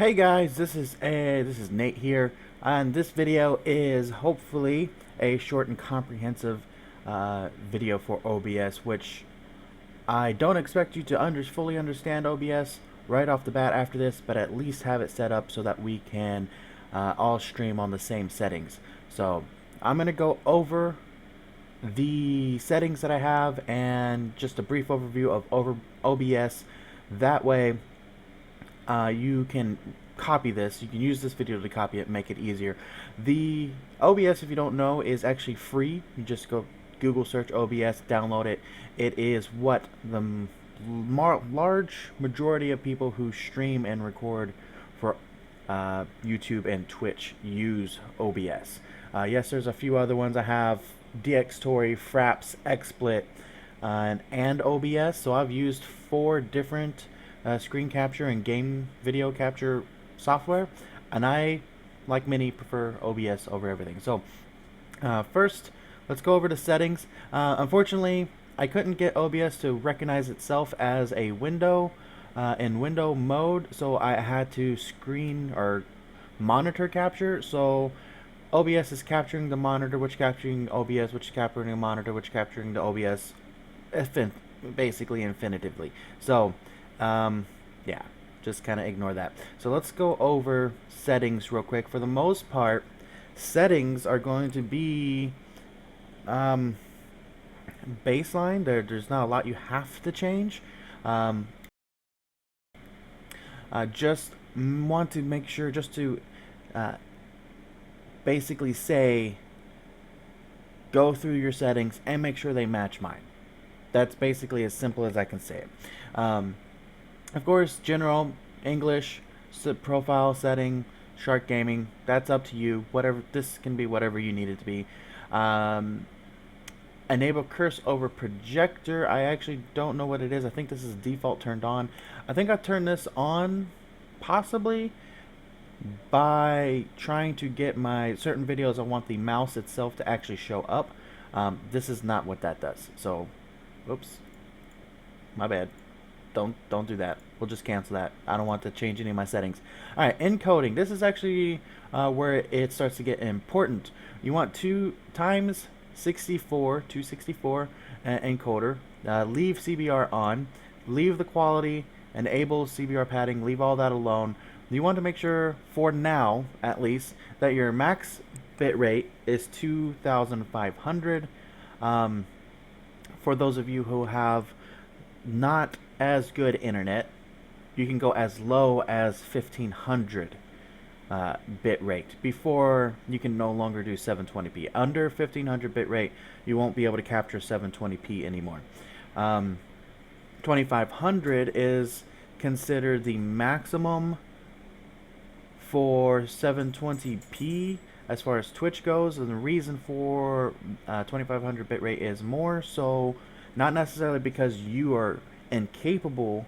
Hey guys, this is Nate here, and this video is hopefully a short and comprehensive video for OBS, which I don't expect you to fully understand OBS right off the bat after this, but at least have it set up so that we can all stream on the same settings. So I'm gonna go over the settings that I have and just a brief overview of OBS. That way you can copy this. You can use this video to copy it, make it easier. The OBS, if you don't know, is actually free. You just go Google search OBS, download it. It is what the large majority of people who stream and record for YouTube and Twitch use OBS. Yes, there's a few other ones. I have DxTory, Fraps, XSplit, and OBS. So I've used 4 different screen capture and game video capture software, and I, like many, prefer OBS over everything. So first, let's go over the settings. Unfortunately, I couldn't get OBS to recognize itself as a window in window mode, so I had to screen or monitor capture. So OBS is capturing the monitor, which capturing OBS, which is capturing the monitor, which capturing the OBS, basically infinitively. So yeah, just kind of ignore that. So let's go over settings real quick. For the most part, settings are going to be baseline. There's not a lot you have to change. Just want to make sure just to basically say go through your settings and make sure they match mine. That's basically as simple as I can say it. Of course, general, English, profile setting, Searc gaming, that's up to you. Whatever, this can be whatever you need it to be. Enable curse over projector. I actually don't know what it is. I think this is default turned on. I think I turned this on possibly by trying to get my certain videos. I want the mouse itself to actually show up. This is not what that does. So, oops, my bad. Don't do that. We'll just cancel that. I don't want to change any of my settings. All right, encoding. This is actually where it starts to get important. You want 2 times 264 encoder. Leave CBR on. Leave the quality. Enable CBR padding. Leave all that alone. You want to make sure, for now at least, that your max bit rate is 2,500. For those of you who have not as good internet, you can go as low as 1500 bit rate before you can no longer do 720p. Under 1500 bit rate, you won't be able to capture 720p anymore. 2500 is considered the maximum for 720p as far as Twitch goes, and the reason for 2500 bit rate is more so not necessarily because you are incapable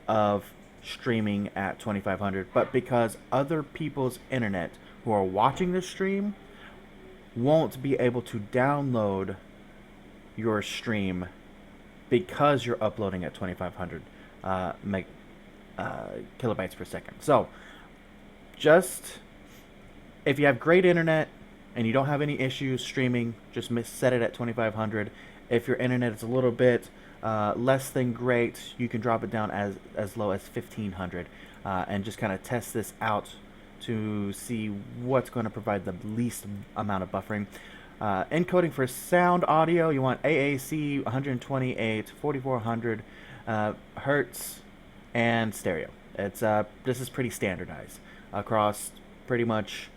of streaming at 2500, but because other people's internet who are watching the stream won't be able to download your stream because you're uploading at 2500 kilobytes per second. So just, if you have great internet and you don't have any issues streaming, just set it at 2500. If your internet is a little bit less than great, you can drop it down as low as 1500 and just kind of test this out to see what's going to provide the least amount of buffering. Encoding for sound audio, you want AAC 128 4400 hertz and stereo. It's this is pretty standardized across pretty much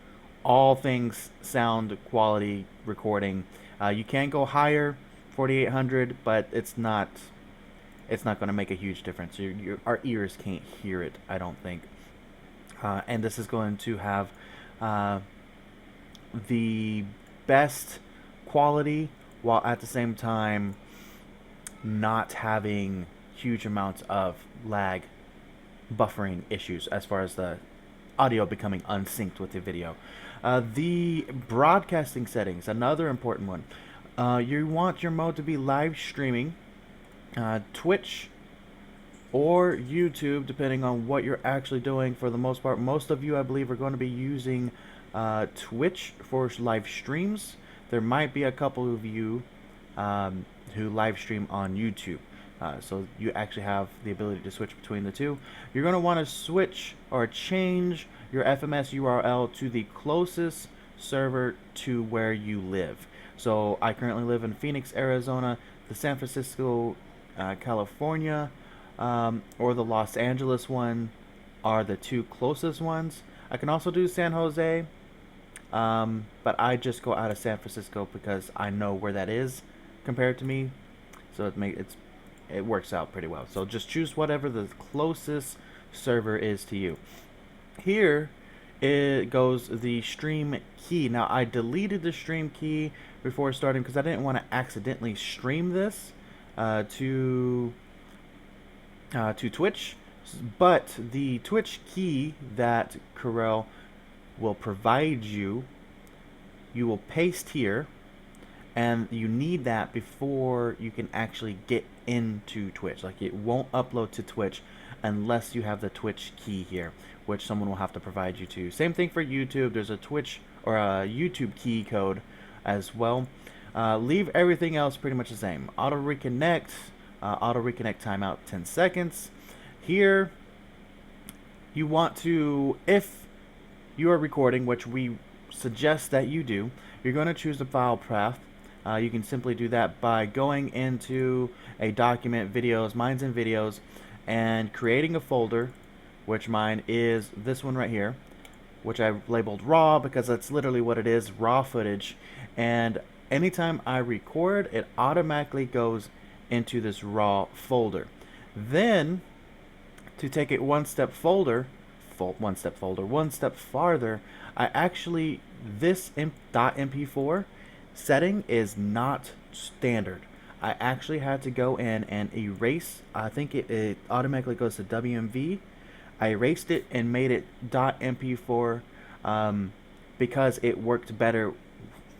all things sound quality recording. You can go higher, 4800, but it's not going to make a huge difference. Our ears can't hear it, I don't think. And this is going to have the best quality while at the same time not having huge amounts of lag buffering issues as far as the audio becoming unsynced with the video. The broadcasting settings, another important one. You want your mode to be live streaming. Twitch or YouTube, depending on what you're actually doing. For the most part, most of you, I believe, are going to be using Twitch for live streams. There might be a couple of you who live stream on YouTube. So you actually have the ability to switch between the two. You're going to want to switch or change your FMS URL to the closest server to where you live. So I currently live in Phoenix, Arizona, the San Francisco, California, or the Los Angeles one are the two closest ones. I can also do San Jose, but I just go out of San Francisco because I know where that is compared to me. So it works out pretty well. So just choose whatever the closest server is to you. Here it goes the stream key. Now I deleted the stream key before starting because I didn't want to accidentally stream this to Twitch, but the Twitch key that Corel will provide you, you will paste here, and you need that before you can actually get into Twitch. Like, it won't upload to Twitch unless you have the Twitch key here, which someone will have to provide you to. Same thing for YouTube. There's a Twitch or a YouTube key code as well. Leave everything else pretty much the same. Auto reconnect timeout 10 seconds. Here you want to, if you are recording, which we suggest that you do, you're going to choose the file path. You can simply do that by going into a document, videos, mine's in videos, and creating a folder, which mine is this one right here, which I've labeled raw because that's literally what it is, raw footage. And anytime I record, it automatically goes into this raw folder. Then to take it one step farther, I actually, this .mp4 setting is not standard. I actually had to go in and erase, I think it automatically goes to WMV. I erased it and made it .mp4 because it worked better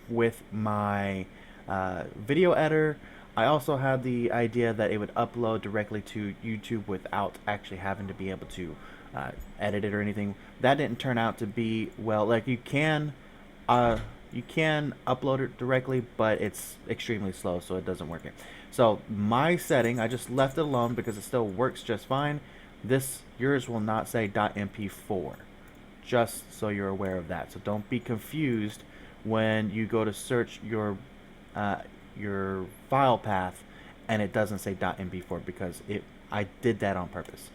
with my video editor. I also had the idea that it would upload directly to YouTube without actually having to be able to edit it or anything. That didn't turn out to be well. Like, you can upload it directly, but it's extremely slow, so it doesn't work. So my setting, I just left it alone because it still works just fine. Yours will not say .mp4, just so you're aware of that. So don't be confused when you go to search your file path and it doesn't say .mp4, because I did that on purpose.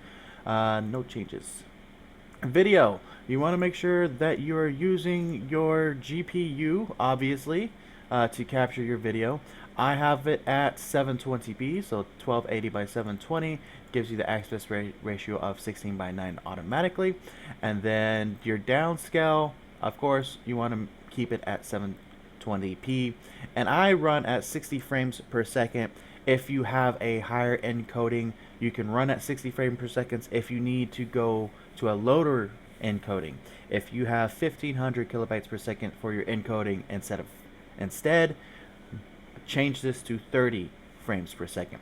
No changes. Video, you want to make sure that you are using your GPU, obviously, to capture your video. I have it at 720p, so 1280 by 720 gives you the aspect ratio of 16:9 automatically. And then your downscale, of course, you want to keep it at 720p. And I run at 60 frames per second. If you have a higher encoding, you can run at 60 frames per second if you need to go to a lower encoding. If you have 1500 kilobytes per second for your encoding instead, change this to 30 frames per second.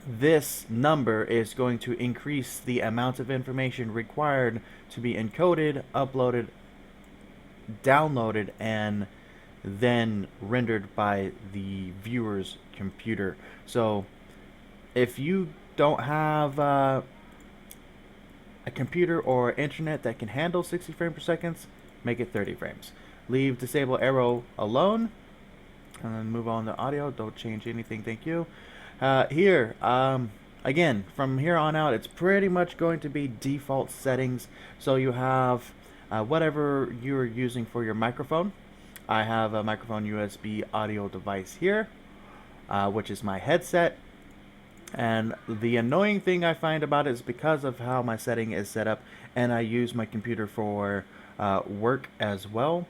This number is going to increase the amount of information required to be encoded, uploaded, downloaded, and then rendered by the viewer's computer. So if you don't have a computer or internet that can handle 60 frames per second, make it 30 frames. Leave disable arrow alone, and then move on to audio. Don't change anything, thank you. Here, again, from here on out, it's pretty much going to be default settings. So you have whatever you're using for your microphone. I have a microphone USB audio device here, which is my headset. And the annoying thing I find about it is because of how my setting is set up, and I use my computer for work as well.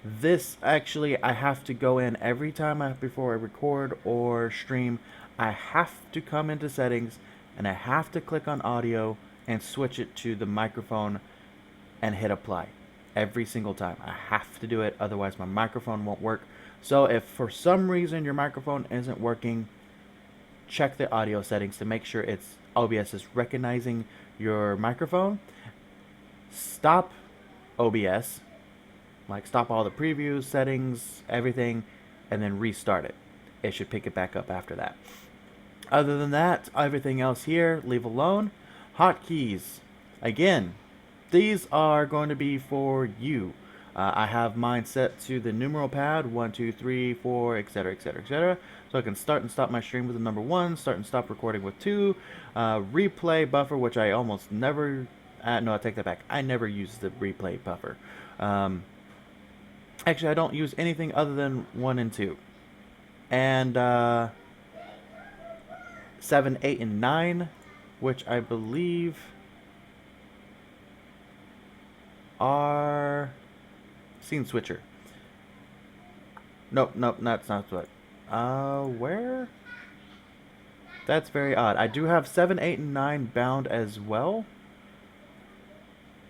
This actually, I have to go in every time before I record or stream. I have to come into settings and I have to click on audio and switch it to the microphone and hit apply every single time. I have to do it, otherwise my microphone won't work. So if for some reason your microphone isn't working, check the audio settings to make sure it's OBS is recognizing your microphone. Stop OBS, like stop all the previews, settings, everything, and then restart it. It should pick it back up after that. Other than that, everything else here, leave alone. Hotkeys. Again, these are going to be for you. I have mine set to the numeral pad, 1, 2, 3, 4, etc., etc., etc. So I can start and stop my stream with the number 1, start and stop recording with 2, replay buffer, which I almost never, no, I take that back. I never use the replay buffer. Actually, I don't use anything other than 1 and 2. And 7, 8, and 9, which I believe are scene switcher. Nope, that's not what. Where? That's very odd. I do have 7, 8, and 9 bound as well,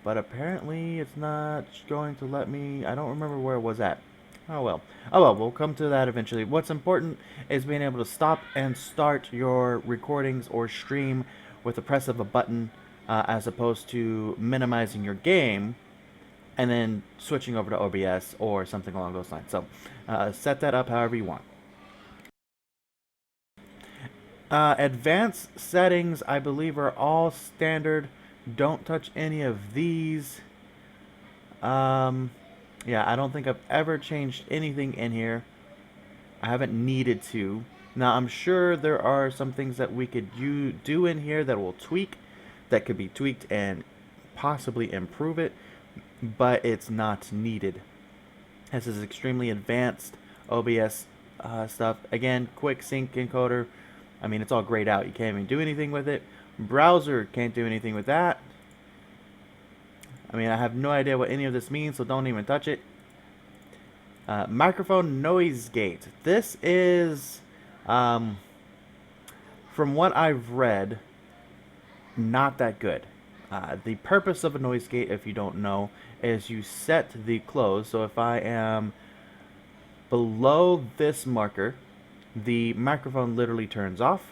but apparently it's not going to let me. I don't remember where it was at. Oh well. Oh well, we'll come to that eventually. What's important is being able to stop and start your recordings or stream with the press of a button, as opposed to minimizing your game and then switching over to OBS or something along those lines. So set that up however you want. Advanced settings, I believe, are all standard. Don't touch any of these. Yeah, I don't think I've ever changed anything in here. I haven't needed to. Now, I'm sure there are some things that we could do in here that will tweak, that could be tweaked and possibly improve it, but it's not needed. This is extremely advanced OBS stuff. Again, quick sync encoder. I mean, it's all grayed out. You can't even do anything with it. Browser can't do anything with that. I mean, I have no idea what any of this means, so don't even touch it. Microphone noise gate. This is, from what I've read, not that good. The purpose of a noise gate, if you don't know, is you set the close. So if I am below this marker, the microphone literally turns off.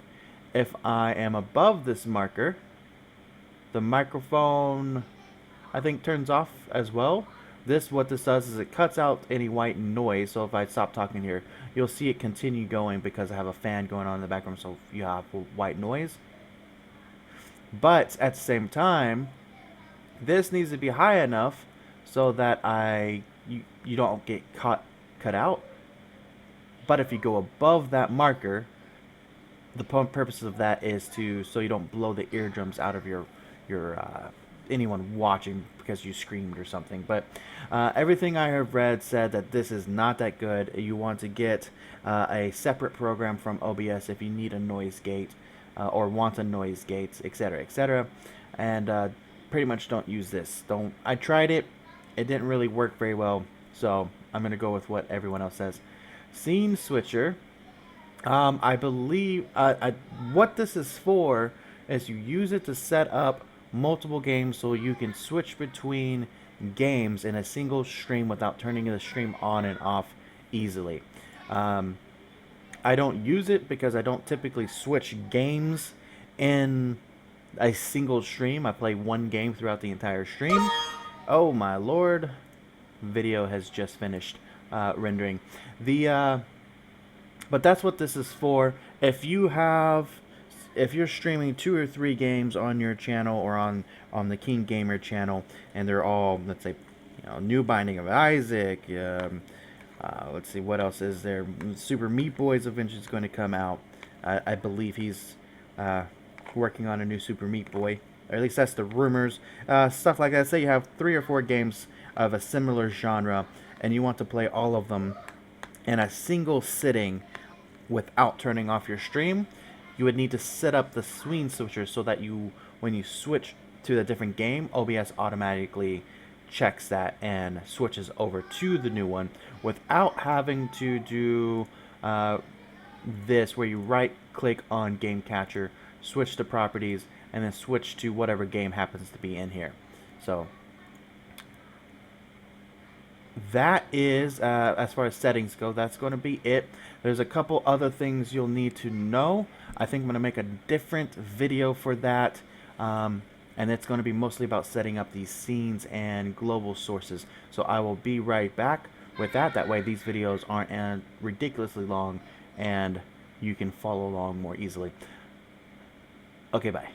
If I am above this marker, the microphone, I think, turns off as well. What this does is it cuts out any white noise. So if I stop talking here, you'll see it continue going because I have a fan going on in the background, so you have white noise. But at the same time, this needs to be high enough so that you don't get cut out. But if you go above that marker, the purpose of that is so you don't blow the eardrums out of your anyone watching because you screamed or something. But everything I have read said that this is not that good. You want to get a separate program from OBS if you need a noise gate or want a noise gate, etc., etc. And pretty much don't use this. I tried it. It didn't really work very well, so I'm going to go with what everyone else says. Scene switcher. I believe what this is for is you use it to set up multiple games so you can switch between games in a single stream without turning the stream on and off easily. I don't use it because I don't typically switch games in a single stream. I play one game throughout the entire stream. Oh my lord. Video has just finished rendering. But that's what this is for. If you're streaming 2 or 3 games on your channel or on the KeenGamer channel, and they're all, let's say, New Binding of Isaac, let's see, what else is there? Super Meat Boy's eventually is going to come out. I believe he's working on a new Super Meat Boy, or at least that's the rumors. Stuff like that. Say you have 3 or 4 games of a similar genre, and you want to play all of them in a single sitting without turning off your stream. You would need to set up the scene switcher so that when you switch to a different game, OBS automatically checks that and switches over to the new one without having to do this, where you right click on game catcher, switch to properties, and then switch to whatever game happens to be in here. So that is, as far as settings go, that's going to be it. There's a couple other things you'll need to know. I think I'm going to make a different video for that. And it's going to be mostly about setting up these scenes and global sources. So I will be right back with that. That way these videos aren't ridiculously long and you can follow along more easily. Okay, bye.